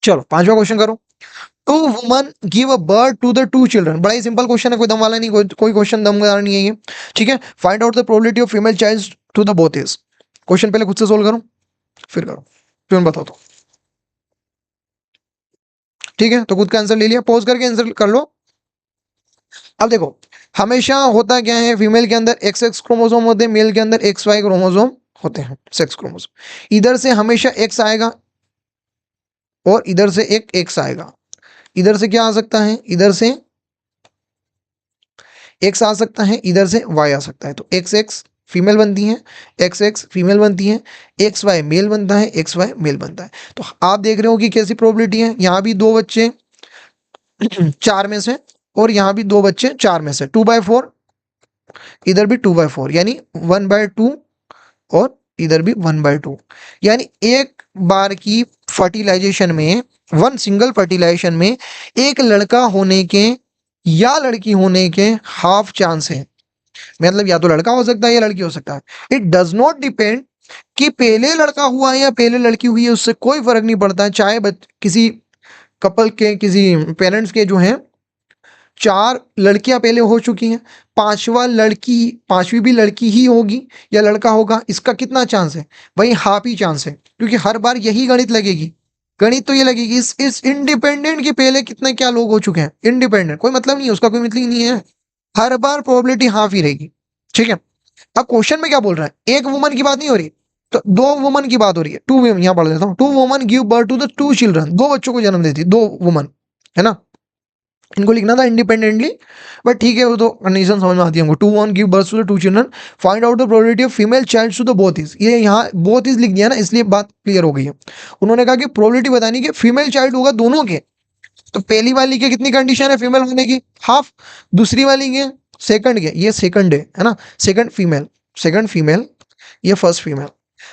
चलो 5वां क्वेश्चन करो। Two woman give a birth to the two children. बड़ा ही सिंपल क्वेश्चन है, कोई दम वाला नहीं, कोई क्वेश्चन दमदार नहीं है ये। ठीक है, find out the probability of female child to the both is. Question पहले खुद से सोल्व करो फिर करो, फिर बताओ तो। ठीक है, तो खुद का आंसर ले लिया, पॉज करके आंसर कर लो। अब देखो, हमेशा होता क्या है, फीमेल के अंदर एक्स एक्स क्रोमोसोम होते हैं, मेल के अंदर एक्स वाई क्रोमोसोम होते हैं, सेक्स क्रोमोसोम। इधर से हमेशा एक्स आएगा और इधर से एक एक्स आएगा। इधर से क्या आ सकता है, इधर से एक्स आ सकता है, इधर से वाई आ सकता है। तो एक्स एक्स फीमेल बनती है, एक्स एक्स फीमेल बनती है, एक्स वाई मेल बनता है, एक्स वाई मेल बनता है। तो आप देख रहे हो कि कैसी प्रोबेबिलिटी है, यहाँ भी दो बच्चे 4 में से, और यहाँ भी दो बच्चे 4 में से, 2/4, इधर भी 2/4, यानी 1/2, और इधर भी 1/2। यानी एक बार की फर्टिलाइजेशन में, वन सिंगल फर्टिलाइजेशन में एक लड़का होने के या लड़की होने के हाफ चांस है। मतलब या तो लड़का हो सकता है या लड़की हो सकता है। इट डज नॉट डिपेंड कि पहले लड़का हुआ है या पहले लड़की हुई है, उससे कोई फर्क नहीं पड़ता। चाहे किसी कपल के, किसी पेरेंट्स के जो हैं 4 लड़कियां पहले हो चुकी हैं, पांचवी भी लड़की ही होगी या लड़का होगा, इसका कितना चांस है, वही हाफ ही चांस है, क्योंकि हर बार यही गणित लगेगी। गणित तो ये लगेगी इस इंडिपेंडेंट के पहले कितने क्या लोग हो चुके हैं, इंडिपेंडेंट कोई मतलब नहीं है, उसका कोई मतलब ही नहीं है, हर बार प्रोबेबिलिटी हाफ ही रहेगी। ठीक है, अब क्वेश्चन में क्या बोल रहा है, एक वुमन की बात नहीं हो रही, तो 2 वुमन की बात हो रही है। टू, यहाँ पढ़ देता हूँ, 2 woman give birth to the 2 children. 2 बच्चों को जन्म देती, 2 वुमन, है ना। इनको लिखना था इंडिपेंडेंटली, बट ठीक है, वो तो कंडीशन समझ में आती है हमको। 2 woman give birth to the 2 children, find out the probability of female child to the both is. ये यहाँ बोथ इज लिख दिया ना, इसलिए बात क्लियर हो गई है। उन्होंने कहा कि प्रोबेबिलिटी बतानी कि फीमेल चाइल्ड होगा दोनों के। तो पहली वाली के कितनी कंडीशन है फीमेल होने की, हाफ। दूसरी वाली के, सेकंड के, ये सेकंड है ना, सेकंड फीमेल, ये फर्स्ट फीमेल।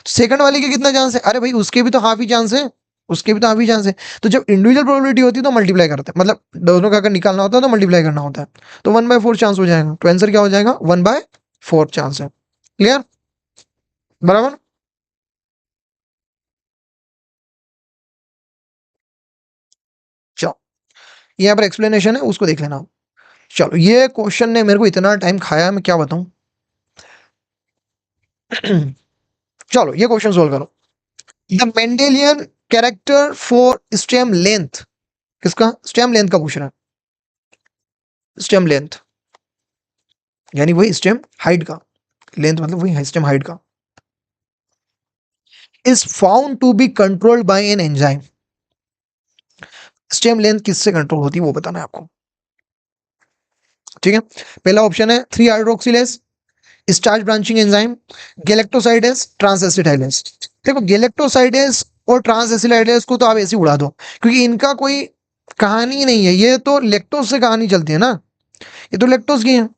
सेकंड वाली के कितना चांस है, अरे भाई उसके भी तो हाफ ही चांस है, उसके भी तो हाफ ही चांस है। तो जब इंडिविजुअल प्रोबेबिलिटी होती है तो मल्टीप्लाई करते हैं, मतलब दोनों का अगर निकालना होता है तो मल्टीप्लाई करना होता है। तो 1/4 चांस हो जाएगा, तो आंसर क्या हो जाएगा, 1/4 चांस है। क्लियर, बराबर। चलो, यहाँ पर एक्सप्लेनेशन है, उसको देख लेना। चलो, ये क्वेश्चन ने मेरे को इतना टाइम खाया, मैं क्या बताऊं। चलो, ये क्वेश्चन सोल्व करो। The Mendelian character for stem length, किसका, स्टेम लेंथ का पूछ रहा है। स्टेम लेंथ यानी वही स्टेम हाइट का, लेंथ मतलब वही स्टेम हाइट का। Is found to be controlled by an enzyme. Stem length किससे कंट्रोल होती है वो बताना है आपको। ठीक है, पहला ऑप्शन है 3 hydroxylase, starch branching enzyme, galactosidase, transacetylase. देखो, गैलेक्टोसाइडेज और ट्रांसएसिटाइलेज को तो आप ऐसे ही उड़ा दो, क्योंकि इनका कोई कहानी नहीं है, ये तो लेक्टोज से कहानी चलती है ना, ये तो लेक्टोज की है।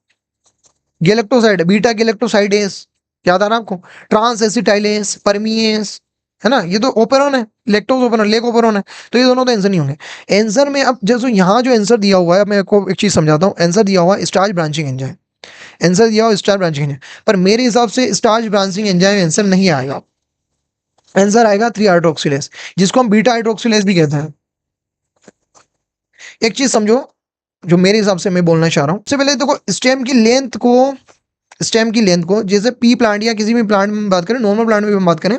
गैलेक्टोसाइड, बीटा गैलेक्टोसाइडेज, याद आ रहा आपको, ट्रांस एसिटाइलेज, परमिएस, है ना, ये तो ओपेरॉन है, लेक्टोज ओपेरॉन, लेक ओपेरॉन है। तो ये दोनों तो आंसर नहीं होंगे। आंसर में अब जैसे यहाँ जो आंसर दिया हुआ है, मैं आपको एक चीज समझाता हूँ। आंसर दिया हुआ है स्टार्च ब्रांचिंग एंजाइम, आंसर दिया हुआ स्टार्च ब्रांचिंग एंजाइम, पर मेरे हिसाब से स्टार्च ब्रांचिंग एंजाइम आंसर नहीं आएगा। आंसर आएगा 3 हाइड्रोक्सिलेज, जिसको हम बीटा हाइड्रोक्सिलेज भी कहते हैं। एक चीज समझो जो मेरे हिसाब से मैं बोलना चाह रहा हूँ। सबसे पहले देखो, स्टेम की लेंथ को जैसे पी प्लांट या किसी भी प्लांट में बात करें, नॉर्मल प्लांट में भी बात करें,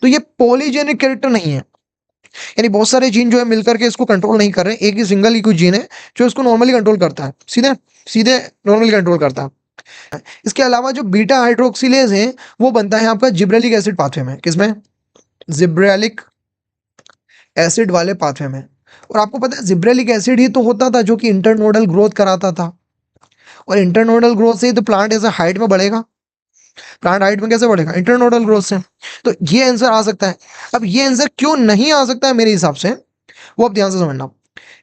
तो ये पॉलीजेनिक कैरेक्टर नहीं है, यानी बहुत सारे जीन जो है मिलकर के इसको कंट्रोल नहीं कर रहे हैं, एक ही सिंगल ही कुछ जीन है जो इसको नॉर्मली कंट्रोल करता है, सीधे सीधे नॉर्मली कंट्रोल करता है। इसके अलावा जो बीटा हाइड्रोक्सिलेज है वो बनता है आपका जिब्रेलिक एसिड पाथवे में, किसमें, जिब्रेलिक एसिड वाले पाथवे में। और आपको पता है जिब्रेलिक एसिड ही तो होता था जो कि इंटरनोडल ग्रोथ कराता था, और इंटरनोडल ग्रोथ से ही तो प्लांट ऐसे हाइट में बढ़ेगा। प्लांट हाइट में कैसे बढ़ेगा, इंटरनोडल ग्रोथ से। तो ये आंसर आ सकता है। अब ये आंसर क्यों नहीं आ सकता है मेरे हिसाब से, वो आप ध्यान से समझना।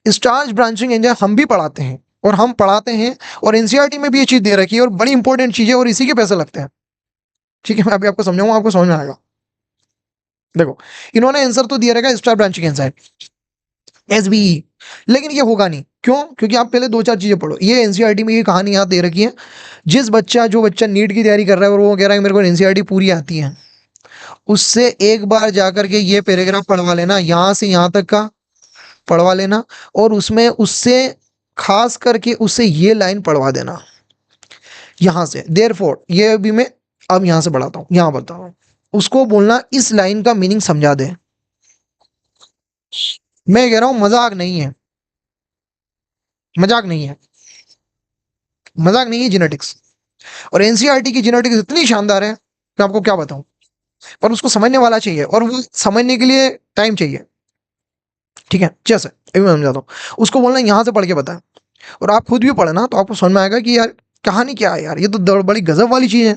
स्टार्च ब्रांचिंग एंजाइम हम भी पढ़ाते हैं, और हम पढ़ाते हैं, और एनसीईआरटी में भी ये चीज दे रखी है, और बड़ी इंपॉर्टेंट चीज है, और इसी के पैसे लगते हैं। ठीक है, मैं अभी आपको समझाऊंगा, आपको समझ में आएगा। देखो, इन्होंने आंसर तो दिया रहेगा स्टार्च ब्रांचिंग एंजाइम, एसबीई, लेकिन ये होगा नहीं। क्यों, क्योंकि आप पहले 2-4 चीजें पढ़ो। ये एनसीईआरटी में ये कहानी यहाँ दे रखी है, जो बच्चा नीट की तैयारी कर रहा है और वो कह रहा है मेरे को एनसीईआरटी पूरी आती है, उससे एक बार जाकर के ये पैराग्राफ पढ़वा लेना, यहाँ से यहाँ तक का पढ़वा लेना और उसमें उससे खास करके उससे ये लाइन पढ़वा देना यहां से। देयरफॉर ये भी मैं अब यहां से बढ़ाता हूं, यहां बढ़ता हूं, उसको बोलना इस लाइन का मीनिंग समझा दे। मैं कह रहा हूं मजाक नहीं है, मजाक नहीं है, मजाक नहीं है जेनेटिक्स। और एनसीईआरटी की जेनेटिक्स इतनी शानदार है कि आपको क्या बताऊं। पर उसको समझने वाला चाहिए और वो समझने के लिए टाइम चाहिए। ठीक है, जैसे अभी मैं समझाता हूँ, उसको बोलना यहाँ से पढ़ के बता, और आप खुद भी पढ़े ना तो आपको समझ में आएगा कि यार कहानी क्या है यार, ये तो बड़ी गजब वाली चीज़ है।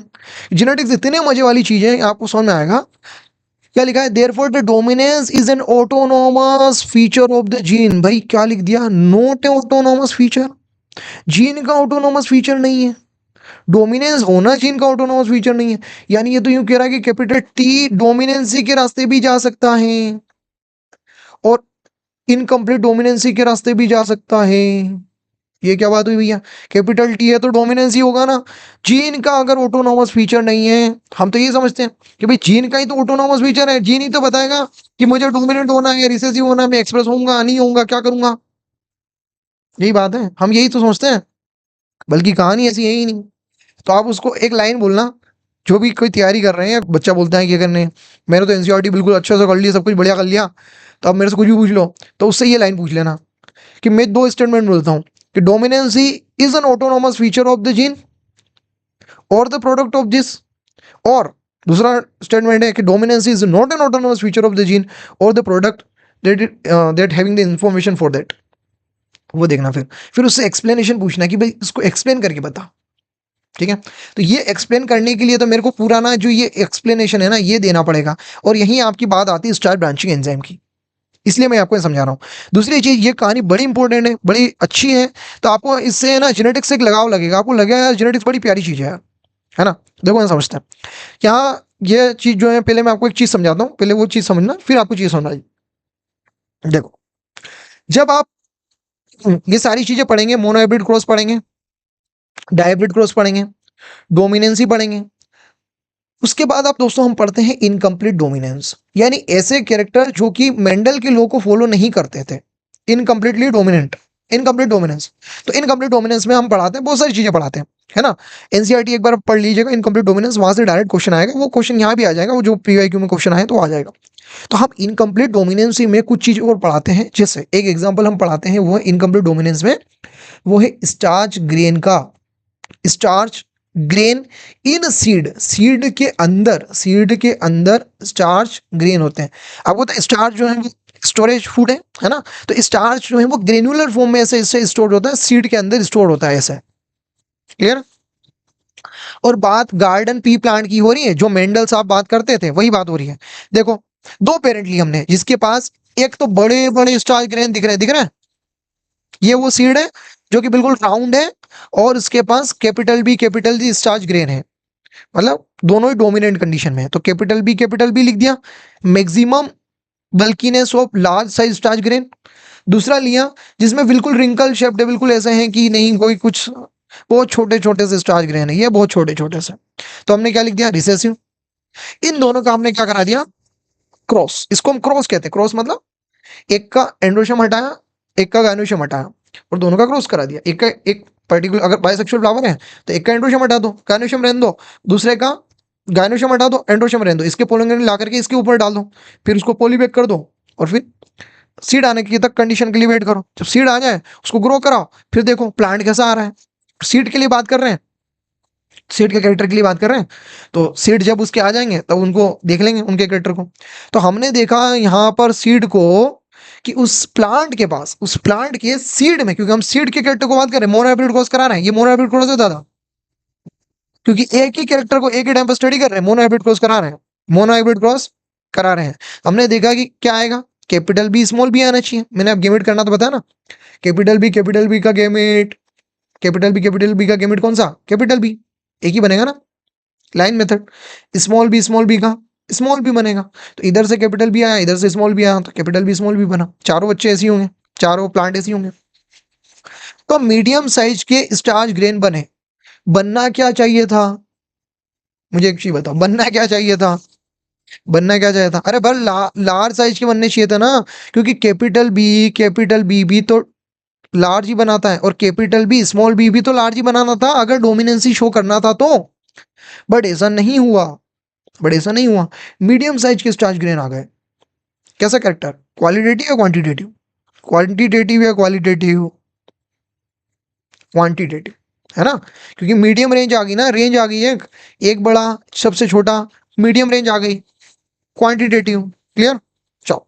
जेनेटिक्स इतने मजे वाली चीज़ है, आपको समझ में आएगा। क्या लिखा है, therefore the dominance is an autonomous feature of the gene. भाई क्या लिख दिया, नोट ए ऑटोनोमस फीचर, जीन का ऑटोनोमस फीचर नहीं है। डोमिनेंस होना जीन का ऑटोनोमस फीचर नहीं है, यानी ये तो यूं कह रहा है कि कैपिटल टी डोमिनेंसी के रास्ते भी जा सकता है और इनकम्प्लीट डोमिनेंसी के रास्ते भी जा सकता है। ये क्या बात हुई भैया, कैपिटल टी है तो डोमिनेंसी होगा ना। जीन का अगर ऑटोनोमस फीचर नहीं है, हम तो ये समझते हैं कि भाई जीन का ही तो ऑटोनोमस फीचर है, जीन ही तो बताएगा कि मुझे डोमिनेंट होना है, रिसेसिव होना है, मैं एक्सप्रेस होऊंगा नहीं होऊंगा, क्या करूंगा। यही बात है, हम यही तो सोचते हैं, बल्कि कहानी ऐसी है ही नहीं। तो आप उसको एक लाइन बोलना, जो भी कोई तैयारी कर रहे हैं, बच्चा बोलता है क्या करने हैं, मैंने तो एनसीईआरटी बिल्कुल अच्छे से कर लिया, सब कुछ बढ़िया कर लिया, तो अब मेरे से कुछ भी पूछ लो, तो उससे ये लाइन पूछ लेना कि मैं दो स्टेटमेंट बोलता हूँ कि dominancy is an autonomous feature of the gene और द प्रोडक्ट ऑफ दिस, और दूसरा स्टेटमेंट है कि dominancy is not an autonomous feature of the gene और the product that having the information for that. वो देखना, फिर उससे एक्सप्लेनेशन पूछना कि भाई इसको एक्सप्लेन करके बता। ठीक है, तो ये एक्सप्लेन करने के लिए तो मेरे को पूरा ना जो ये एक्सप्लेनेशन है ना ये देना पड़ेगा, और यहीं आपकी बात आती है स्टार ब्रांचिंग एंजाइम की, इसलिए मैं आपको ये समझा रहा हूँ। दूसरी चीज, ये कहानी बड़ी इंपॉर्टेंट है, बड़ी अच्छी है, तो आपको इससे ना जेनेटिक्स से एक लगाव लगेगा, आपको लगेगा यार जेनेटिक्स बड़ी प्यारी चीज है ना। देखो मैं समझता है यहाँ ये चीज जो है, पहले मैं आपको एक चीज समझाता हूँ, पहले वो चीज समझना फिर आपको चीज समझना। देखो, जब आप ये सारी चीजें पढ़ेंगे, मोनोहाइब्रिड क्रॉस पढ़ेंगे, डायहाइब्रिड क्रॉस पढ़ेंगे, डोमिनेंसी पढ़ेंगे, उसके बाद आप दोस्तों हम पढ़ते हैं इनकम्प्लीट डोमिनेंस, यानी ऐसे कैरेक्टर जो कि मेंडल के लॉ को फॉलो नहीं करते थे, इनकम्प्लीटली डोमिनेंट, इनकम्प्लीट डोमिनेंस। तो इनकम्प्लीट डोमिनेंस में हम पढ़ाते हैं, बहुत सारी चीजें पढ़ाते हैं, है ना। एनसीईआरटी एक बार पढ़ लीजिएगा, इनकम्प्लीट डोमिनेंस, वहां से डायरेक्ट क्वेश्चन आएगा, वो क्वेश्चन यहाँ भी आ जाएगा, वो जो पीवाईक्यू में क्वेश्चन आए तो आ जाएगा। तो हम इनकम्प्लीट डोमिनेंस में कुछ चीज और पढ़ाते हैं, जैसे एक एग्जाम्पल हम पढ़ाते हैं, वो है इनकम्प्लीट डोमिनेंस में, वो है स्टार्च ग्रेन का, starch grain in seed, seed के अंदर स्टार्च ग्रेन होते हैं। आपको पता है स्टार्च जो है वो स्टोरेज फूड है ना, तो स्टार्च जो है वो ग्रेनुलर फॉर्म में ऐसे इससे स्टोर होता है, सीड के अंदर स्टोर होता है ऐसे, क्लियर। और बात गार्डन पी प्लांट की हो रही है, जो मेंडल साहब बात करते थे वही बात हो रही है। देखो, दो पेरेंट ली हमने, जिसके पास एक तो बड़े बड़े स्टार्च ग्रेन दिख रहे हैं, ये वो सीड है जो कि बिल्कुल राउंड है, और इसके पास कैपिटल बी स्टार्च ग्रेन है, मतलब दोनों ही डोमिनेंट कंडीशन में है, तो कैपिटल बी लिख दिया, maximum bulkiness of large size starch grain. दूसरा लिया जिसमें बिल्कुल रिंकल शेप्ड है, बिल्कुल ऐसे हैं कि नहीं कोई कुछ, बहुत छोटे छोटे से स्टार्च ग्रेन है, ये बहुत छोटे छोटे से, तो हमने क्या लिख दिया, रिसेसिव। इन दोनों का हमने क्या करा दिया, क्रॉस, इसको हम क्रॉस कहते हैं। क्रॉस मतलब एक का एंड्रोशम हटाया, एक का गायनोशम हटाया, और दोनों का क्रॉस करा दिया। एक का एक पर्टिकुलर अगर बाइसेक्सुअल फ्लावर है तो एक का एंड्रोशम हटा दो, गायनोशम रहने दो, दूसरे का गायनोशम हटा दो, एंड्रोशम रहने दो, इसके पोलन ला करके इसके ऊपर डाल दो, फिर उसको पॉलीबैग कर दो, और फिर सीड आने की तक कंडीशन के लिए वेट करो। जब सीड आ जाए उसको ग्रो कराओ, फिर देखो प्लांट कैसा आ रहा है। सीड के लिए बात कर रहे हैं, सीड के कैरेक्टर के लिए बात कर रहे हैं, तो सीड जब उसके आ जाएंगे तब उनको देख लेंगे, उनके कैरेक्टर को। तो हमने देखा यहाँ पर सीड को कि उस प्लांट के पास, उस प्लांट के सीड में, क्योंकि हम सीड के कैरेक्टर को बात कर रहे हैं, मोनोहाइब्रिड क्रॉस करा रहे हैं, ये मोनोहाइब्रिड क्रॉस है दादा, क्योंकि एक ही कैरेक्टर को एक ही टाइम पर स्टडी कर रहे हैं, मोनोहाइब्रिड क्रॉस करा रहे हैं, मोनोहाइब्रिड क्रॉस करा रहे हैं। हमने देखा कि क्या आएगा, कैपिटल बी स्मॉल बी आना चाहिए, मैंने अब गेमेट करना तो बताया ना, कैपिटल बी का गेमेट, कैपिटल बी का गेमेट कौन सा, कैपिटल बी, एक ही बनेगा ना, लाइन मेथड। स्मॉल बी का स्मॉल बी बनेगा, तो इधर से कैपिटल बी आया, इधर से स्मॉल बी आया, तो कैपिटल बी स्मॉल बी बना, चारों बच्चे ऐसे होंगे, चारों प्लांट ऐसे होंगे। तो मीडियम साइज के स्टार्च ग्रेन बने, बनना क्या चाहिए था, मुझे एक चीज बताओ, बनना क्या चाहिए था, बनना क्या चाहिए था? अरे भाई लार्ज साइज के बनने चाहिए था ना, क्योंकि कैपिटल बी भी तो लार्ज ही बनाता है और कैपिटल बी स्मॉल बी भी तो लार्ज ही बनाना था अगर डोमिनेंसी शो करना था तो। बट ऐसा नहीं हुआ, बट ऐसा नहीं हुआ। मीडियम साइज के स्टार्च ग्रेन आ गए। कैसा कैरेक्टर? क्वालिटेटिव या क्वांटिटेटिव? क्वांटिटेटिव या क्वालिटेटिव? क्वांटिटेटिव, है ना? क्योंकि मीडियम रेंज आ गई ना, रेंज आ गई एक, एक बड़ा सबसे छोटा, मीडियम रेंज आ गई, क्वांटिटेटिव। क्लियर? चलो,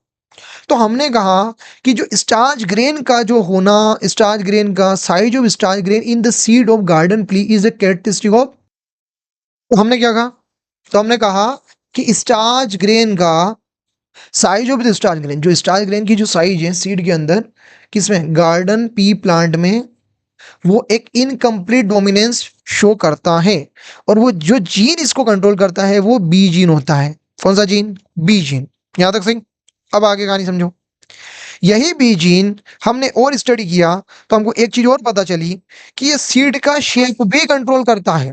तो हमने कहा कि जो स्टार्च ग्रेन का जो होना, स्टार्च ग्रेन का size of starch grain in the seed of garden plea is a characteristic of. तो हमने क्या कहा? तो हमने कहा कि स्टार्च ग्रेन का size of the starch grain, जो स्टार्च ग्रेन की जो साइज है सीड के अंदर, किसमें? गार्डन पी प्लांट में, वो एक इनकम्प्लीट डोमिनेंस शो करता है। और वो जो जीन इसको कंट्रोल करता है वो बी जीन होता है। कौन सा जीन? B gene. यहां तक सही? अब आगे कहानी समझो। यही बी जीन हमने और स्टडी किया तो हमको एक चीज और पता चली कि ये सीड का शेप भी कंट्रोल करता है।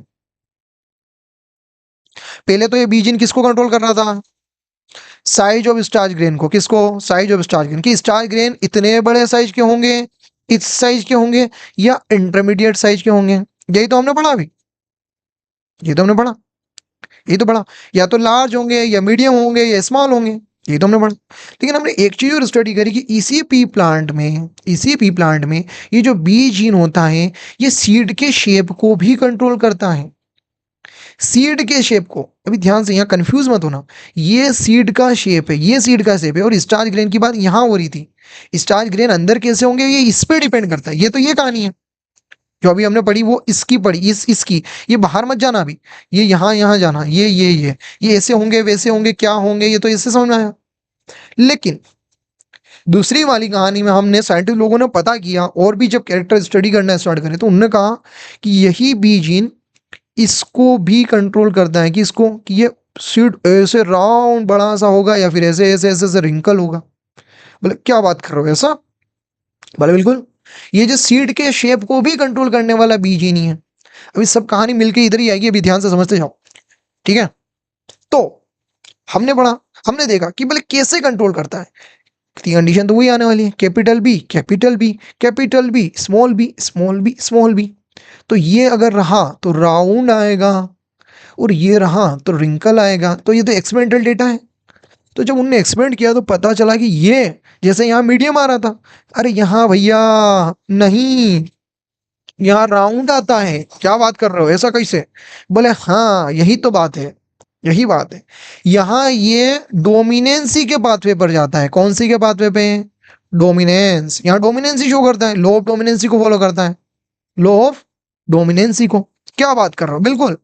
पहले तो ये बी जीन किसको कंट्रोल कर रहा था? साइज ऑफ स्टार्च ग्रेन को। किसको? Size of starch grain. की स्टार्च ग्रेन इतने बड़े साइज के होंगे, इस साइज के होंगे, या इंटरमीडिएट साइज के होंगे? यही तो हमने पढ़ा अभी, ये तो हमने पढ़ा, ये तो पढ़ा। या तो लार्ज होंगे या मीडियम होंगे या स्मॉल होंगे, ये तो हमने पढ़ा। लेकिन हमने एक चीज और स्टडी करी कि इसी पी प्लांट में, इसी पी प्लांट में ये जो बी जीन होता है ये सीड के शेप को भी कंट्रोल करता है। सीड के शेप को, अभी ध्यान से, यहाँ कंफ्यूज मत होना, ये सीड का शेप है, ये सीड का शेप है, और स्टार्च ग्रेन की बात यहाँ हो रही थी। स्टार्च ग्रेन अंदर कैसे होंगे ये इस पे डिपेंड करता है। ये तो ये कहानी है जो अभी हमने पढ़ी, वो इसकी पढ़ी, इसकी। ये बाहर मत जाना अभी, ये यहाँ यहाँ जाना, ये ऐसे होंगे वैसे होंगे क्या होंगे, ये तो इससे समझ में आया। लेकिन दूसरी वाली कहानी में हमने साइंटिस्ट लोगों ने पता किया और भी जब कैरेक्टर स्टडी करना स्टार्ट करे तो उन्होंने कहा कि यही बी जीन इसको भी कंट्रोल करता है कि इसको, कि ये सीड ऐसे राउंड बड़ा सा होगा या फिर ऐसे ऐसे ऐसे ऐसे रिंकल होगा। बोले क्या बात कर रहे हो ऐसा? बोले बिल्कुल, ये जो सीड के शेप को भी कंट्रोल करने वाला बीज ही नहीं है। अभी सब कहानी मिलके इधर ही आएगी, अभी ध्यान से समझते जाओ, ठीक है? तो हमने पढ़ा, हमने देखा कि बोले कैसे कंट्रोल करता है। कंडीशन तो वही आने वाली है, capital B capital B capital B small b small b small b. तो ये अगर रहा तो राउंड आएगा, और ये रहा तो रिंकल आएगा। तो ये तो एक्सपेरिमेंटल डेटा है। तो जब उनने एक्सपेरिमेंट किया तो पता चला कि ये, जैसे यहाँ मीडियम आ रहा था, अरे यहाँ भैया नहीं, यहाँ राउंड आता है। क्या बात कर रहे हो, ऐसा कैसे? बोले हाँ यही तो बात है, यही बात है। यहाँ ये डोमिनेंसी के पाथवे पर जाता है। कौन सी के पाथवे पे? डोमिनेंस। यहाँ डोमिनेंसी शो करता है, लॉ ऑफ डोमिनेंसी को फॉलो करता है, लॉ ऑफ डोमिनेंसी को। क्या बात कर रहे हो, बिल्कुल।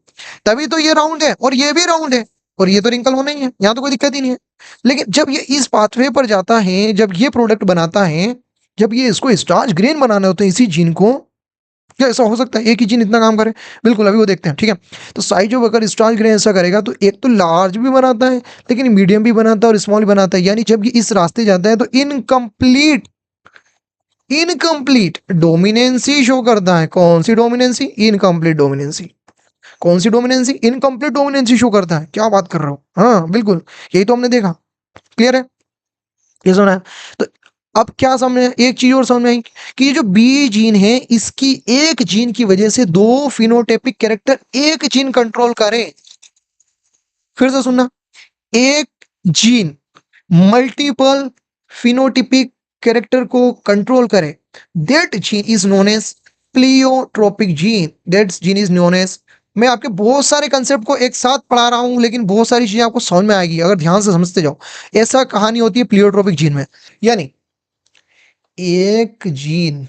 तभी तो ये राउंड है और ये भी राउंड है, और ये तो रिंकल होना ही है, यहाँ तो कोई दिक्कत ही नहीं है। लेकिन जब ये इस पाथवे पर जाता है, जब ये प्रोडक्ट बनाता है, जब ये इसको स्टार्च ग्रेन बनाने होते हैं इसी जीन को, क्या ऐसा हो सकता है एक ही जीन इतना काम करे? बिल्कुल, अभी वो देखते हैं, ठीक है? तो साइज ऑफ अगर स्टार्च ग्रेन ऐसा करेगा तो एक तो लार्ज भी बनाता है, लेकिन मीडियम भी बनाता है और स्मॉल भी बनाता है। यानी जब ये इस रास्ते जाता है तो इनकम्प्लीट, इनकम्प्लीट डोमिनेंसी शो करता है। कौन सी डोमिनेंसी? Incomplete dominancy. कौन सी डोमिनेंसी? इनकम्प्लीट डोमिनेंसी शो करता है। क्या बात कर रहे हो? हाँ बिल्कुल, यही तो हमने देखा। क्लियर है? ये सुना है? तो अब क्या समझ में, एक चीज और समझ में आई कि ये जो बी जीन है इसकी एक जीन की वजह से दो फिनोटाइपिक कैरेक्टर एक जीन कंट्रोल करे। फिर से सुनना, एक जीन मल्टीपल फिनोटाइपिक कैरेक्टर को कंट्रोल करे, that gene is known as pleiotropic gene. That gene is known as, मैं आपके बहुत सारे कंसेप्ट को एक साथ पढ़ा रहा हूं लेकिन बहुत सारी चीजें आपको समझ में आएगी अगर ध्यान से समझते जाओ। ऐसा कहानी होती है प्लियोट्रोपिक जीन में, यानी एक जीन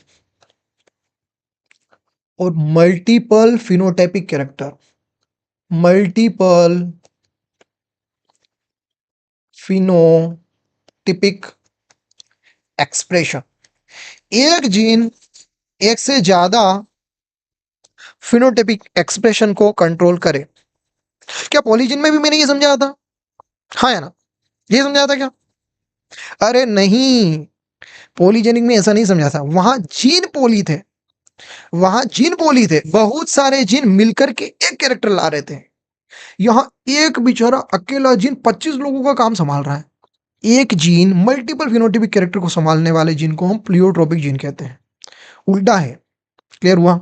और multiple phenotypic character, multiple phenotypic expression. एक जीन एक से ज्यादा फिनोटाइपिक एक्सप्रेशन को कंट्रोल करे। क्या पॉलीजीन में भी मैंने ये समझाया था? हाँ या ना? ये समझाया था क्या? अरे नहीं, पॉलीजेनिक में ऐसा नहीं समझा था। वहां जीन पोली थे, वहां जीन पोली थे, बहुत सारे जीन मिलकर के एक कैरेक्टर ला रहे थे। यहाँ एक बेचारा अकेला जीन 25 लोगों का काम संभाल रहा है। एक जीन मल्टीपल फिनोटाइपिक कैरेक्टर को संभालने वाले जीन को हम प्लियोट्रोपिक जीन कहते हैं। उल्टा है, क्लियर हुआ?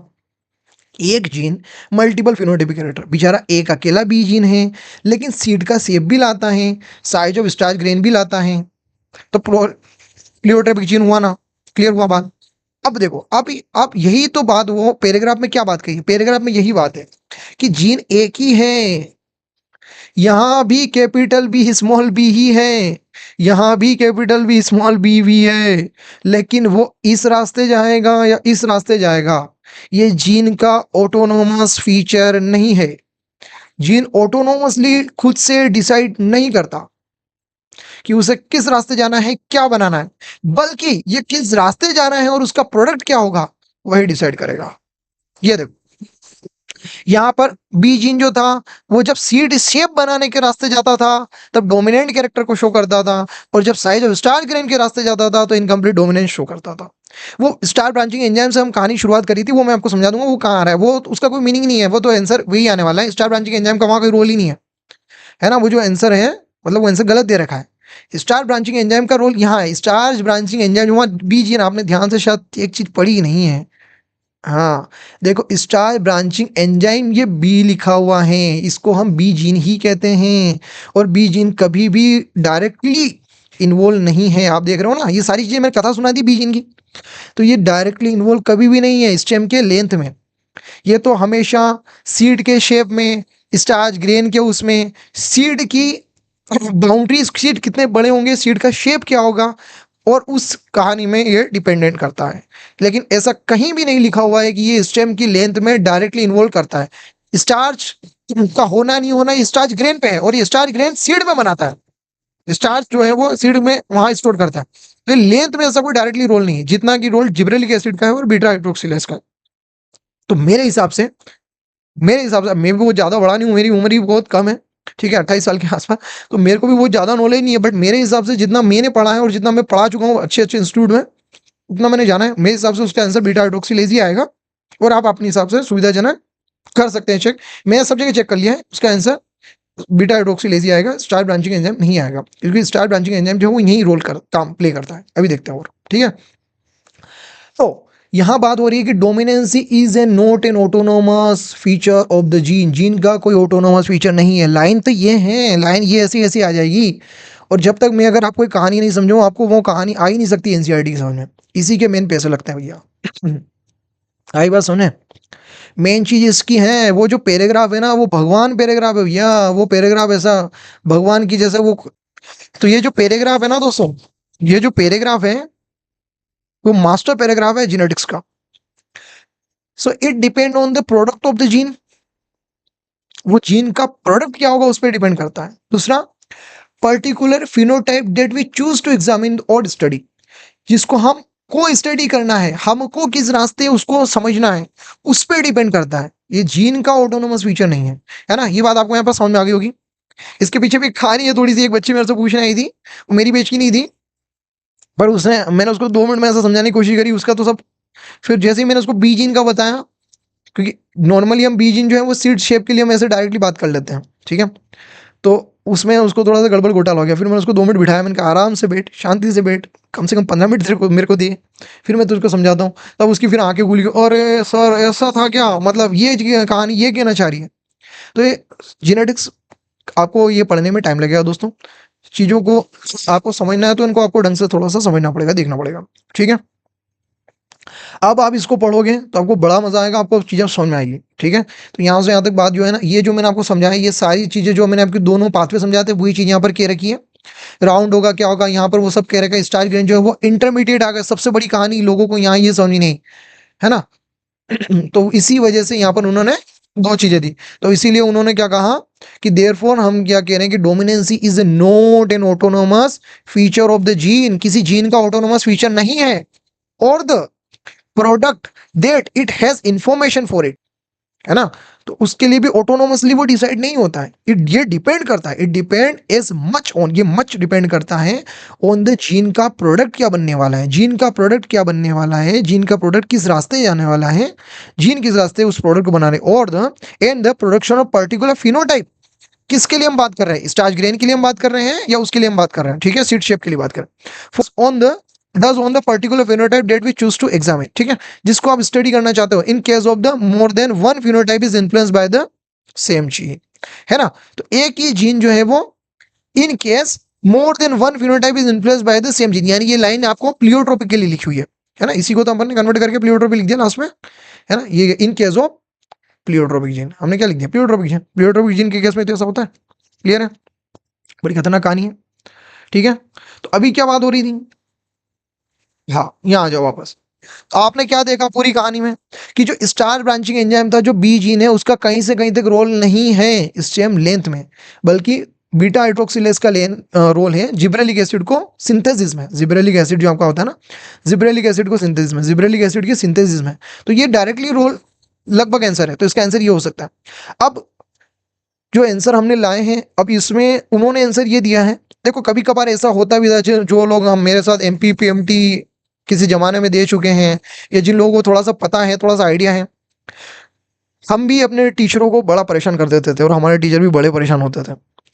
एक जीन मल्टीपल फिनोटाइपिक कैरेक्टर, बेचारा एक अकेला बी जीन है लेकिन सीड का शेप भी लाता है, साइज ऑफ स्टार्च ग्रेन भी लाता है, तो प्लियोट्रोपिक जीन हुआ ना? क्लियर हुआ बात? अब देखो, अब यही तो बात वो पैराग्राफ में क्या बात कही? पैराग्राफ में यही बात है कि जीन एक ही है, यहाँ भी कैपिटल बी स्मॉल बी ही है, यहाँ भी कैपिटल बी स्मॉल बी भी है, लेकिन वो इस रास्ते जाएगा या इस रास्ते जाएगा, ये जीन का ऑटोनोमस फीचर नहीं है। जीन ऑटोनोमसली खुद से डिसाइड नहीं करता कि उसे किस रास्ते जाना है, क्या बनाना है, बल्कि ये किस रास्ते जाना है और उसका प्रोडक्ट क्या होगा वही डिसाइड करेगा। ये देखो, यहाँ पर बी जीन जो था वो जब सीड शेप बनाने के रास्ते जाता था तब डोमिनेंट कैरेक्टर को शो करता था, और जब साइज ऑफ स्टार ग्रेन के रास्ते जाता था तो इनकम्प्लीट डोमिनेंस शो करता था। वो स्टार ब्रांचिंग एंजाइम से हम कहानी शुरुआत करी थी, वो मैं आपको समझा दूंगा वो कहाँ आ रहा है, वो उसका कोई मीनिंग नहीं है, वो तो आंसर वही आने वाला है। स्टार ब्रांचिंग एंजाइम का वहाँ कोई रोल ही नहीं है ना? वो जो आंसर है मतलब वो आंसर गलत दे रखा है। स्टार ब्रांचिंग एंजाइम का रोल यहाँ है, स्टार ब्रांचिंग एंजाइम जो वहाँ बी जीन, आपने ध्यान से शायद एक चीज पढ़ी नहीं है। हाँ, देखो स्टार ब्रांचिंग एंजाइम ये बी लिखा हुआ है, इसको हम बी जीन ही कहते हैं, और बी जीन कभी भी डायरेक्टली इन्वॉल्व नहीं है। आप देख रहे हो ना, ये सारी चीजें मैंने कथा सुना दी बी जीन की, तो ये डायरेक्टली इन्वॉल्व कभी भी नहीं है स्टेम के लेंथ में। ये तो हमेशा सीड के शेप में, स्टार्च ग्रेन के उसमें, सीड की बाउंड्रीज, सीड कितने बड़े होंगे, सीड का शेप क्या होगा, और उस कहानी में ये डिपेंडेंट करता है। लेकिन ऐसा कहीं भी नहीं लिखा हुआ है कि ये स्टेम की लेंथ में डायरेक्टली इन्वॉल्व करता है। स्टार्च का होना नहीं होना ये स्टार्च ग्रेन पे है, और ये स्टार्च ग्रेन सीड में बनाता है, स्टार्च जो है वो सीड में वहां स्टोर करता है। तो लेंथ में ऐसा कोई डायरेक्टली रोल नहीं है, जितना कि रोल जिब्रेलिक एसिड का है और बीटा हाइड्रोक्सिलेज का है। तो मेरे हिसाब से मैं भी वो ज्यादा बड़ा नहीं हूँ, मेरी उम्र ही बहुत कम है, ठीक है, 28 साल के आसपास, तो मेरे को भी वो ज्यादा नॉलेज नहीं है, बट मेरे हिसाब से जितना मैंने पढ़ा है और जितना मैं पढ़ा चुका हूँ अच्छे अच्छे इंस्टीट्यूट में, उतना मैंने जाना है, मेरे हिसाब से उसका आंसर बीटा हाइड्रोक्सिलेज ही आएगा। और आप अपने हिसाब से सुविधाजनक कर सकते हैं चेक, मैंने सब जगह चेक कर लिया है, उसका आंसर बीटा हाइड्रोक्सिलेज ही आएगा, स्टार ब्रांचिंग एंजाइम नहीं आएगा, क्योंकि स्टार ब्रांचिंग एंजाइम जो है वो यही रोल काम प्ले करता है। अभी देखते हैं और, ठीक है। तो यहां बात हो रही है कि dominancy is a not an autonomous feature of the gene, gene का कोई ऑटोनोमस फीचर नहीं है। लाइन तो ये है, लाइन ये ऐसी ऐसी आ जाएगी, और जब तक मैं अगर आपको कहानी नहीं समझाऊं आपको वो कहानी आ ही नहीं सकती एनसीईआरटी की समझ में, इसी के मेन पैसे लगते हैं भैया। आई बात सुने, मेन चीज इसकी है वो जो पैराग्राफ है ना, वो भगवान पैराग्राफ है भैया, वो पैराग्राफ ऐसा भगवान की जैसे वो। तो ये जो पैराग्राफ है ना दोस्तों, ये जो पैराग्राफ है वो मास्टर पैराग्राफ है जेनेटिक्स का। So it depend on the product of the gene, वो जीन का प्रोडक्ट क्या होगा उस पर डिपेंड करता है। दूसरा, particular phenotype that we choose to examine और स्टडी, जिसको हम को स्टडी करना है, हमको किस रास्ते उसको समझना है, उस पर डिपेंड करता है। ये जीन का ऑटोनोमस फीचर नहीं है ना? ये बात आपको यहाँ पर समझ में आ गई होगी। इसके पीछे भी कहानी है थोड़ी सी, एक बच्ची मेरे से पूछने आई थी, वो मेरी बेच की नहीं थी, पर उसने, मैंने उसको 2 मिनट में ऐसा समझाने की कोशिश करी, उसका तो सब, फिर जैसे ही मैंने उसको बी जीन का बताया, क्योंकि नॉर्मली हम बी जीन जो है वो सीड शेप के लिए हम ऐसे डायरेक्टली बात कर लेते हैं, ठीक है, तो उसमें उसको थोड़ा सा गड़बड़ घोटाला हो गया। फिर मैंने उसको 2 मिनट बिठाया, मैंने कहा आराम से बैठ, शांति से बैठ, कम से कम 15 मिनट मेरे को दिए, फिर मैं तुझको समझाता हूँ। तब उसकी फिर आंखें खुल गई, और सर ऐसा था क्या, मतलब ये कहानी ये कहना चाह रही है। तो ये जेनेटिक्स आपको ये पढ़ने में टाइम लगेगा दोस्तों, चीज़ों को आपको समझना है तो इनको आपको ढंग से थोड़ा सा समझना पड़ेगा, देखना पड़ेगा, ठीक है। अब आप इसको पढ़ोगे तो आपको बड़ा मजा आएगा, आपको चीज़ें समझ में आएगी, ठीक है। तो यहाँ से यहाँ तक बात जो है ना, ये जो मैंने आपको समझाया, ये सारी चीज़ें जो मैंने आपकी दोनों पाथवे समझाते हैं वही चीज़ यहाँ पर कह रखी है। राउंड होगा क्या होगा यहाँ पर वो सब कह रखा है, स्टार ग्रेन जो है वो इंटरमीडिएट आ गया। सबसे बड़ी कहानी लोगों को यहाँ ये समझी नहीं है ना। तो इसी वजह से यहाँ पर उन्होंने 2 चीजें दी। तो इसीलिए उन्होंने क्या कहा कि देयरफॉर हम क्या कह रहे हैं कि dominancy is not an autonomous feature of the gene, किसी जीन का ऑटोनोमस फीचर नहीं है, और the product that it has information for it, है ना। तो उसके लिए भी ऑटोनोमसली वो डिसाइड नहीं होता है, ये डिपेंड करता है, it depend as much on, ये मच डिपेंड करता है ऑन द जीन का प्रोडक्ट क्या बनने वाला है, जीन का प्रोडक्ट क्या बनने वाला है, जीन का प्रोडक्ट किस रास्ते जाने वाला है, जीन किस रास्ते उस प्रोडक्ट को बना रहे, और the end the production of particular phenotype, किसके लिए हम बात कर रहे हैं, स्टार्च ग्रेन के लिए हम बात कर रहे हैं या उसके लिए हम बात कर रहे हैं, ठीक है, सीड शेप के लिए बात कर रहे हैं। On the does on the particular phenotype that we choose to examine, ठीक है, जिसको आप स्टडी करना चाहते हो, in case of the more than one phenotype is influenced by the same gene, है ना। तो एक ही जीन जो है वो in case more than one phenotype is influenced by the same gene, यानी ये लाइन आपको प्लियोट्रोपिक के लिए लिखी हुई है ना, इसी को तो अपन ने कन्वर्ट करके प्लियोट्रोपिक लिख दिया लास्ट में, है ना। ये in case of pleiotropic gene हमने क्या लिख दिया, प्लियोट्रोपिक जीन। प्लियोट्रोपिक जीन के केस में तो ऐसा होता है, क्लियर है, बड़ी खतरनाक कहानी है, ठीक है। तो अभी क्या बात हो रही थी, हाँ यहाँ आ जाओ वापस। तो आपने क्या देखा पूरी कहानी में कि जो स्टार्च ब्रांचिंग एंजाइम था, जो बी जीन है, उसका कहीं से कहीं तक रोल नहीं है स्टेम लेंथ में, बल्कि बीटा हाइड्रोक्सिलेज का रोल है जिब्रेलिक एसिड को सिंथेसिस में। जिब्रेलिक एसिड जो आपका होता है ना, जिब्रेलिक एसिड को सिंथेसिस में, जिब्रेलिक एसिड के सिंथेसिस में, तो ये डायरेक्टली रोल लगभग आंसर है, तो इसका आंसर ये हो सकता है। अब जो आंसर हमने लाए हैं, अब इसमें उन्होंने आंसर ये दिया है, देखो कभी कभार ऐसा होता भी था, जो लोग हम मेरे साथ एमपी पीएमटी किसी जमाने में दे चुके हैं, या जिन लोगों को थोड़ा सा पता है, थोड़ा सा आइडिया है, हम भी अपने टीचरों को बड़ा परेशान कर देते थे और हमारे टीचर भी बड़े परेशान होते थे।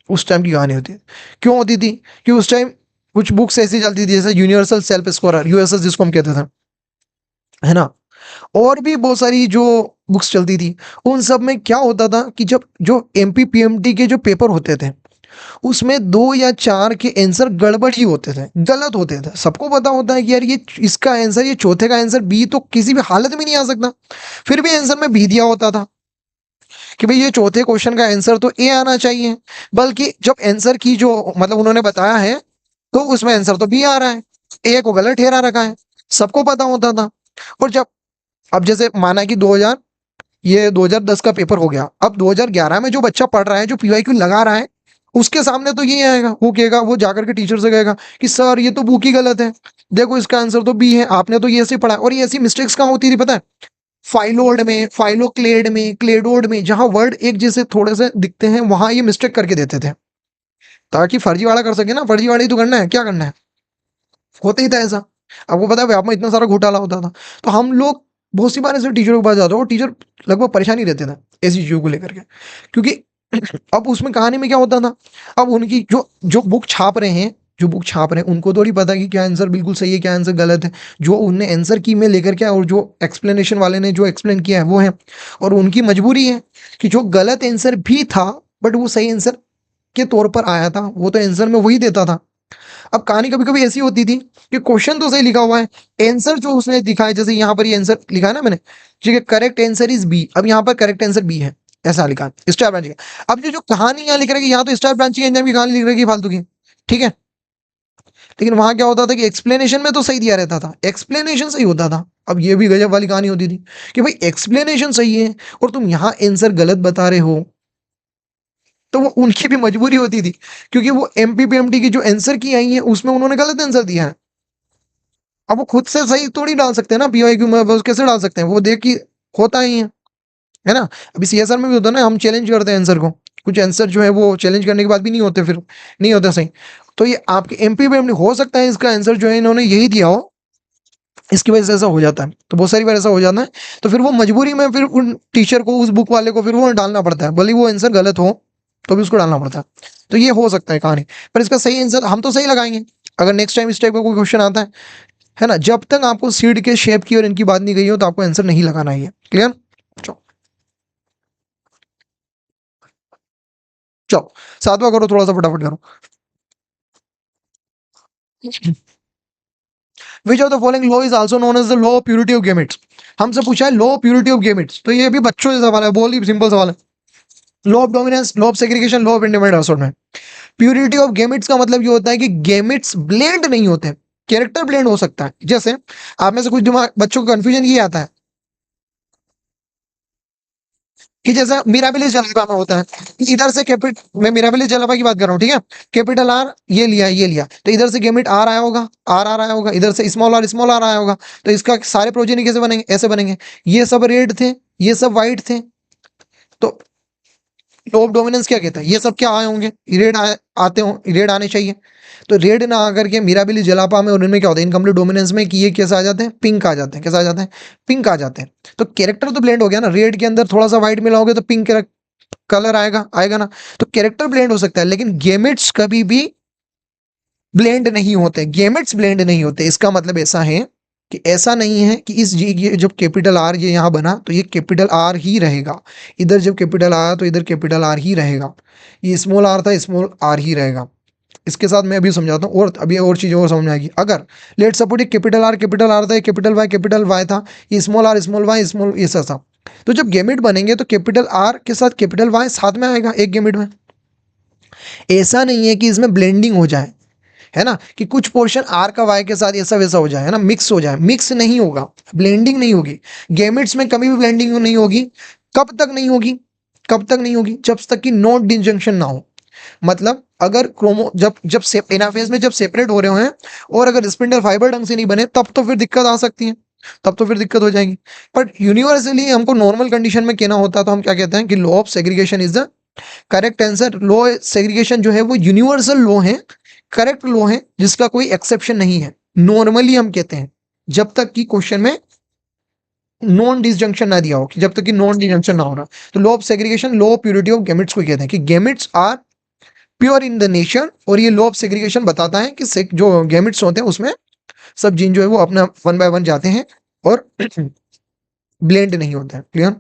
उस टाइम की कहानी होती है, क्यों होती थी कि उस टाइम कुछ बुक्स ऐसी चलती थी जैसे यूनिवर्सल सेल्फ स्कोरर, यूएसएस जिसको हम कहते थे, है ना, और भी बहुत सारी जो बुक्स चलती थी। उन सब में क्या होता था कि जब जो एमपी पीएमटी के जो पेपर होते थे, उसमें 2 या 4 के आंसर गड़बड़ ही होते थे, गलत होते थे। सबको पता होता है कि यार ये इसका आंसर, ये चौथे का आंसर बी तो किसी भी हालत में नहीं आ सकता, फिर भी आंसर में बी दिया होता था कि भाई ये चौथे क्वेश्चन का आंसर तो ए आना चाहिए, बल्कि जब आंसर की जो मतलब उन्होंने बताया है, तो उसमें आंसर तो बी आ रहा है, ए को गलत ठहरा रखा है, सबको पता होता था। और जब अब जैसे माना कि 2010 का पेपर हो गया, अब 2011 में जो बच्चा पढ़ रहा है, जो पीवाईक्यू लगा रहा है, उसके सामने तो ये आएगा, वो कहेगा, वो जाकर के टीचर से कहेगा कि सर ये तो बुक ही गलत है, देखो इसका आंसर तो बी है, आपने तो ये ऐसे पढ़ा। और ये ऐसी मिस्टेक्स कहाँ होती थी पता है, फाइलोड में, फाइलोक्लेड में, क्लेडोड में, जहां वर्ड एक जैसे थोड़े से दिखते हैं, वहां ये मिस्टेक करके देते थे, ताकि फर्जीवाड़ा कर सके ना, फर्जीवाड़ा ही तो करना है, क्या करना है, होता ही था ऐसा। आपको पता है व्याप में इतना सारा घोटाला होता था, तो हम लोग बहुत सी बार ऐसे टीचरों के पास जाते हो, टीचर लगभग परेशान ही रहते थे ऐसी चीजों को लेकर के, क्योंकि अब उसमें कहानी में क्या होता था, अब उनकी जो जो बुक छाप रहे हैं, जो बुक छाप रहे हैं, उनको थोड़ी पता कि क्या आंसर बिल्कुल सही है, क्या आंसर गलत है। जो उनने आंसर की में लेकर के, और जो एक्सप्लेनेशन वाले ने जो एक्सप्लेन किया है वो है, और उनकी मजबूरी है कि जो गलत आंसर भी था बट वो सही आंसर के तौर पर आया था, वो तो आंसर में वही देता था। अब कहानी कभी कभी ऐसी होती थी कि क्वेश्चन तो सही लिखा हुआ है, आंसर जो उसने दिखा है, जैसे यहाँ पर ये आंसर लिखा है ना मैंने, ठीक है, करेक्ट आंसर इज बी, अब यहाँ पर करेक्ट आंसर बी है, ऐसा लिखा है स्टार ब्रांचिंग। अब जो जो कहानी यहाँ लिख रहा है कि यहाँ तो स्टार ब्रांचिंग एंजाइम की कहानी लिख रही है फालतू की, ठीक है, लेकिन वहां क्या होता था कि एक्सप्लेनेशन में तो सही दिया रहता था, एक्सप्लेनेशन सही होता था। अब ये भी गजब वाली कहानी होती थी कि भाई एक्सप्लेनेशन सही है और तुम यहाँ आंसर गलत बता रहे हो, तो वो उनकी भी मजबूरी होती थी, क्योंकि वो एमपीपीएमटी की जो आंसर की आई है उसमें उन्होंने गलत आंसर दिया है। अब वो खुद से सही थोड़ी डाल सकते हैं ना, पीवाईक्यू में वो कैसे डाल सकते हैं, वो देख के होता ही है ना। अभी सीएसआर में भी होता है ना, हम चैलेंज करते हैं आंसर को, कुछ आंसर जो है वो चैलेंज करने के बाद भी नहीं होते, फिर नहीं होता सही। तो ये आपके एमपीपीएमटी हो सकता है इसका आंसर जो है इन्होंने यही दिया हो, इसकी वजह से ऐसा हो जाता है, तो बहुत सारी बार ऐसा हो जाता है। तो फिर वो मजबूरी में फिर उन टीचर को, उस बुक वाले को फिर वो डालना पड़ता है, भले वो आंसर गलत हो तो भी उसको डालना पड़ता है। तो ये हो सकता है कहानी, पर इसका सही आंसर हम तो सही लगाएंगे अगर नेक्स्ट टाइम इस टाइप का कोई क्वेश्चन आता है ना। जब तक आपको सीड के शेप की और इनकी बात नहीं गई हो, तो आपको आंसर नहीं लगाना है, क्लियर। चलो चलो, सातवां करो, थोड़ा सा फटाफट करो। Which of the following law is also known as the law of purity of gametes. हमसे पूछा है law of purity of gametes, तो ये भी बच्चों से सवाल है, बहुत ही सिंपल सवाल है। Law of dominance, law of segregation, law of independent assort में प्यूरिटी ऑफ गैमेट्स का मतलब ये होता है कि गैमेट्स ब्लेंड नहीं होते, कैरेक्टर ब्लेंड हो सकता है। जैसे आप में से कुछ दिमाग बच्चों को कंफ्यूजन ये आता है कि जैसा मिराबिलिस जलावा में होता है, इधर से कैपिट, मैं मिराबिलिस जलावा की बात कर रहा हूँ, ठीक है, कैपिटल आर ये लिया, ये लिया, तो इधर से गैमेट आर आया होगा, आर आ रहा होगा, इधर से स्मॉल आर आया होगा, तो इसका सारे प्रोजेनी कैसे बनेंगे, ऐसे बनेंगे। ये सब रेड थे, ये सब व्हाइट थे, तो लॉ ऑफ डोमिनेंस क्या कहता है, ये सब क्या आए होंगे, रेड आते हो, रेड आने चाहिए। तो रेड ना आकर के मीराबिली जलापा में और इनमें क्या होता है, इनकम्प्लीट डोमिनेंस में, कि ये कैसे आ जाते हैं, पिंक आ जाते हैं, कैसे आ जाते हैं, पिंक आ जाते हैं। तो कैरेक्टर तो ब्लेंड हो गया ना, रेड के अंदर थोड़ा सा व्हाइट मिलाओगे तो पिंक कलर आएगा, आएगा ना। तो कैरेक्टर ब्लेंड हो सकता है, लेकिन गेमेट्स कभी भी ब्लेंड नहीं होते, गेमेट्स ब्लेंड नहीं होते। इसका मतलब ऐसा है कि ऐसा नहीं है कि इस ये जब कैपिटल आर ये यहाँ बना तो ये कैपिटल आर ही रहेगा, इधर जब कैपिटल आया तो इधर कैपिटल आर ही रहेगा, ये स्मॉल आर था स्मॉल आर ही रहेगा। इसके साथ मैं अभी समझाता हूँ और अभी और चीज़ें और समझ में आएगी। अगर लेट सपोर्ट कैपिटल आर था, कैपिटल वाई था, ये स्मॉल वाई स्मॉल ये सब था। तो जब गेमिट बनेंगे तो कैपिटल आर के साथ कैपिटल वाई साथ में आएगा एक गेमिट में। ऐसा नहीं है कि इसमें ब्लेंडिंग हो जाए, है ना, कि कुछ पोर्शन आर का वाई के साथ ऐसा वैसा हो जाए, है ना, मिक्स हो जाए, मिक्स नहीं होगा, ब्लेंडिंग नहीं होगी। गेमिट्स में कभी भी ब्लेंडिंग नहीं होगी। कब तक नहीं होगी? कब तक नहीं होगी? जब तक कि नोड डिसजंक्शन ना हो। मतलब अगर क्रोमो जब जब एनाफेज में जब सेपरेट हो रहे हैं और अगर स्पिंडल फाइबर ढंग से नहीं बने तब तो फिर दिक्कत आ सकती है, तब तो फिर दिक्कत हो जाएगी। बट यूनिवर्सली हमको नॉर्मल कंडीशन में कहना होता है तो हम क्या कहते हैं कि law of segregation is the correct answer. Law segregation जो है वो यूनिवर्सल लॉ है, करेक्ट लॉ है, जिसका कोई एक्सेप्शन नहीं है। नॉर्मली हम कहते हैं जब तक कि क्वेश्चन में नॉन डिसजंक्शन ना दिया हो, कि जब तक कि नॉन डिसजंक्शन ना हो रहा, तो law of segregation, law of purity of gametes को कहते हैं कि gametes are pure in the nature. और ये लॉ ऑफ सेग्रीगेशन बताता है कि जो गैमेट्स होते हैं उसमें सब जीन जो है वो अपना वन बाय वन जाते हैं और ब्लेंड नहीं होते हैं। क्लियर?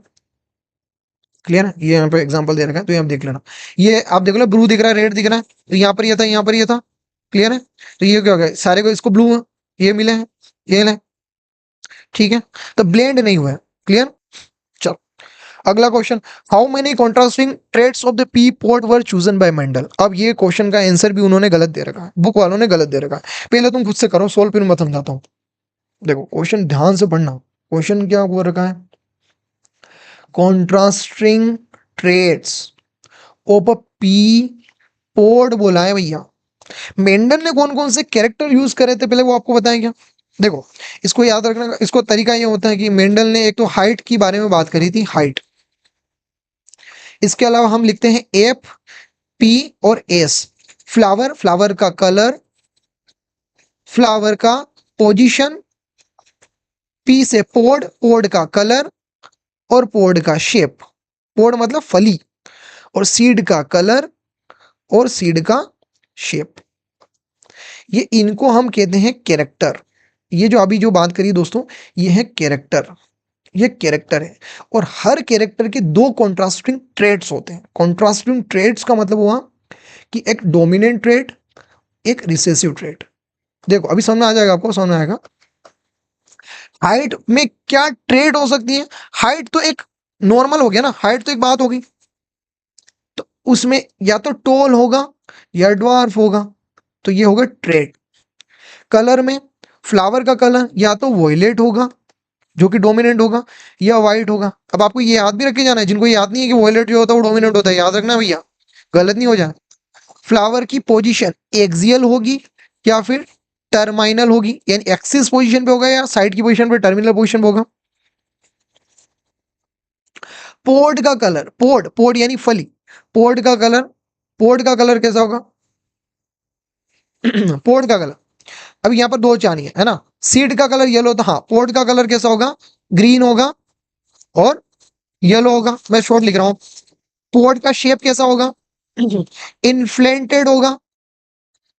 क्लियर है? ये यहाँ पे एग्जांपल दे रखा है तो ये आप देख लेना। ये आप देख लो, ब्लू दिख रहा है, रेड दिख रहा है, तो यहाँ पर ये था, यहाँ पर ये था। क्लियर है? तो ये क्या हो गया, सारे को इसको ब्लू ये मिले हैं, ये ले, ठीक है, तो ब्लेंड नहीं हुआ है। क्लियर? चलो अगला question, how many contrasting traits of the pea port were chosen by Mendel. अब ये क्वेश्चन का आंसर भी उन्होंने गलत दे रखा है, बुक वालों ने गलत दे रखा है। पहले तुम खुद से करो सोल्व, फिर मैं समझाता हूँ। देखो क्वेश्चन ध्यान से पढ़ना, क्वेश्चन क्या बोल रखा है, contrasting traits of a pea port बोला है भैया। मेंडल ने कौन कौन से कैरेक्टर यूज करे थे पहले वो आपको बताएं क्या? देखो इसको याद रखना का इसको तरीका ये होता है कि मेंडल ने एक तो हाइट की बारे में बात करी थी, हाइट। इसके अलावा हम लिखते हैं एफ पी और एस। फ्लावर, फ्लावर का कलर, फ्लावर का पोजीशन, पी से पोड, पोड का कलर और पोड का शेप। पोड मतलब फली, और सीड का कलर और सीड का शेप। ये इनको हम कहते हैं कैरेक्टर। ये जो अभी जो बात करी दोस्तों, ये है कैरेक्टर, ये कैरेक्टर है। और हर कैरेक्टर के दो कॉन्ट्रास्टिंग ट्रेड्स होते हैं। कॉन्ट्रास्टिंग ट्रेड्स का मतलब हुआ कि एक डोमिनेंट ट्रेड, एक रिसेसिव ट्रेड। देखो अभी समझ में आ जाएगा, आपको समझ में आएगा। हाइट में क्या ट्रेड हो सकती है? हाइट तो एक नॉर्मल हो गया ना, हाइट तो एक बात होगी, तो उसमें या तो टॉल होगा या ड्वार्फ होगा, तो ये होगा ट्रेड। कलर में फ्लावर का कलर या तो वॉयलेट होगा जो कि डोमिनेंट होगा, या व्हाइट होगा। अब आपको ये याद भी रख के जाना है, जिनको याद नहीं है कि वॉयलेट जो होता है वो डोमिनेंट होता है, याद रखना भैया, गलत नहीं हो जाए। फ्लावर की पोजीशन एक्सियल होगी या फिर टर्मिनल होगी, यानी एक्सिस पोजीशन पे होगा या साइड की पोजीशन पे टर्मिनल पोजीशन पे होगा। पोड का कलर, पोड पोड यानी फली, पोड का कलर, पोड का कलर कैसा होगा? पोड का कलर, अब यहाँ पर दो चानी है ना, सीड का कलर येलो था, हाँ, पोड का कलर कैसा होगा? ग्रीन होगा और येलो होगा। मैं शॉर्ट लिख रहा हूं। पोड का शेप कैसा होगा? इन्फ्लेंटेड होगा,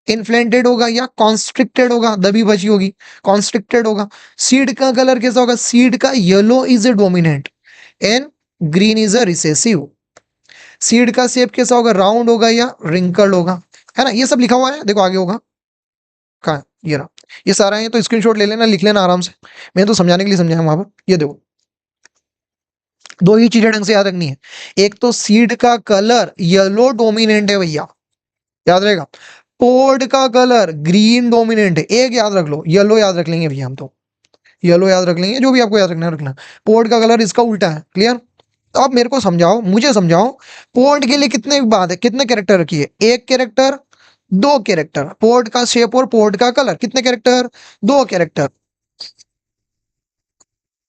इन्फ्लेंटेड होगा या कॉन्स्ट्रिक्टेड होगा, दबी बची होगी, कॉन्स्ट्रिक्टेड होगा। सीड का कलर कैसा होगा? सीड का yellow is a dominant and green is a recessive. Seed का शेप कैसा होगा? राउंड होगा या रिंकल्ड होगा, है ना, ये सब लिखा हुआ है, देखो आगे होगा। कहाँ है? ये रहा, ये सारा है, तो स्क्रीनशॉट ले लेना, लिख लेना आराम से, मैं तो समझाने के लिए समझाया वहां पर। ये देखो दो ही चीजें ढंग से याद रखनी है, एक तो सीड का कलर येलो डोमिनेंट है भैया, याद रहेगा। पोड का कलर ग्रीन डोमिनेंट है, एक याद रख लो, येलो याद रख लेंगे भैया हम तो, येलो याद रख लेंगे, जो भी आपको याद रखना है रखना। पोड का कलर इसका उल्टा है। क्लियर? तो अब मेरे को समझाओ, मुझे समझाओ, पोड के लिए कितने बात है, कितने कैरेक्टर रखिए? एक कैरेक्टर, दो कैरेक्टर। पोर्ट का शेप और पोर्ट का कलर, कितने कैरेक्टर? दो कैरेक्टर।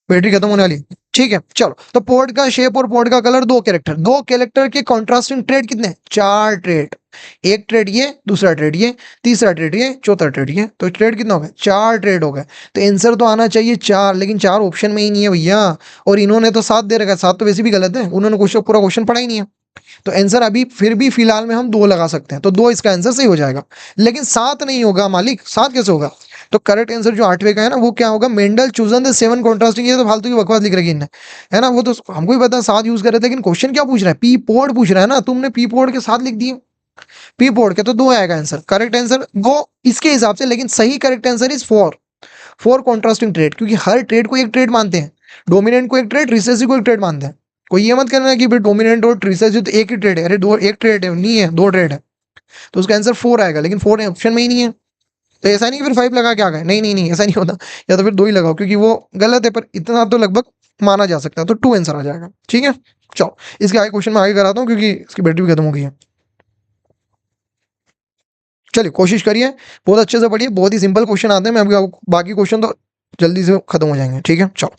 बैटरी खत्म होने वाली, ठीक है, चलो। तो पोर्ट का शेप और पोर्ट का कलर, दो कैरेक्टर, दो कैरेक्टर के कॉन्ट्रास्टिंग ट्रेड कितने? चार ट्रेड। एक ट्रेड ये, दूसरा ट्रेड ये, तीसरा ट्रेड ये, चौथा ट्रेड ये, तो ट्रेड कितना हो गया? चार ट्रेड हो गए। तो आंसर तो आना चाहिए चार, लेकिन चार ऑप्शन में ही नहीं है भैया। और इन्होंने तो सात दे रखा है, सात तो वैसे भी गलत है, उन्होंने क्वेश्चन पूरा क्वेश्चन पढ़ा ही नहीं है। तो आंसर अभी फिर भी फिलहाल में हम 2 लगा सकते हैं, तो 2 इसका आंसर सही हो जाएगा। लेकिन 7 नहीं होगा मालिक, 7 कैसे होगा? तो करेक्ट आंसर जो 8वें का है ना, वो क्या होगा? Mendel chosen the 7 contrasting. ये तो फालतू की बकवास लिख रखी है इनने, है ना? वो तो हमको भी पता है 7 यूज कर रहे थे, लेकिन क्वेश्चन क्या पूछ रहा है? पी पोर्ड पूछ रहा है ना, तुमने पी पोर्ड के साथ लिख दिए, पी पोर्ड के, तो 2 आएगा आंसर। करेक्ट आंसर वो इसके हिसाब से, लेकिन सही correct answer is 4, 4 contrasting trade, क्योंकि हर ट्रेड को एक ट्रेड मानते हैं। डोमिनेंट को एक ट्रेड, रिसेसिव को एक ट्रेड मानते हैं। कोई ये मत करना कि भाई डोमिनेंट और रिसेसिव तो एक ही ट्रेड है, अरे दो एक ट्रेड है, नहीं है, 2 ट्रेड है। तो उसका आंसर 4 आएगा, लेकिन 4 ऑप्शन में ही नहीं है। तो ऐसा नहीं फिर 5 लगा के आ गए, नहीं नहीं नहीं, ऐसा नहीं होता। या तो फिर 2 ही लगाओ, क्योंकि वो गलत है, पर इतना तो लगभग माना जा सकता है। तो 2 आंसर आ जाएगा, ठीक है। चलो इसके आगे क्वेश्चन में आगे कराता हूँ, क्योंकि इसकी बैटरी भी खत्म हो गई है। चलिए कोशिश करिए, बहुत अच्छे से पढ़िए, बहुत ही सिंपल क्वेश्चन आते हैं। मैं अभी बाकी क्वेश्चन तो जल्दी से खत्म हो जाएंगे, ठीक है। चलो।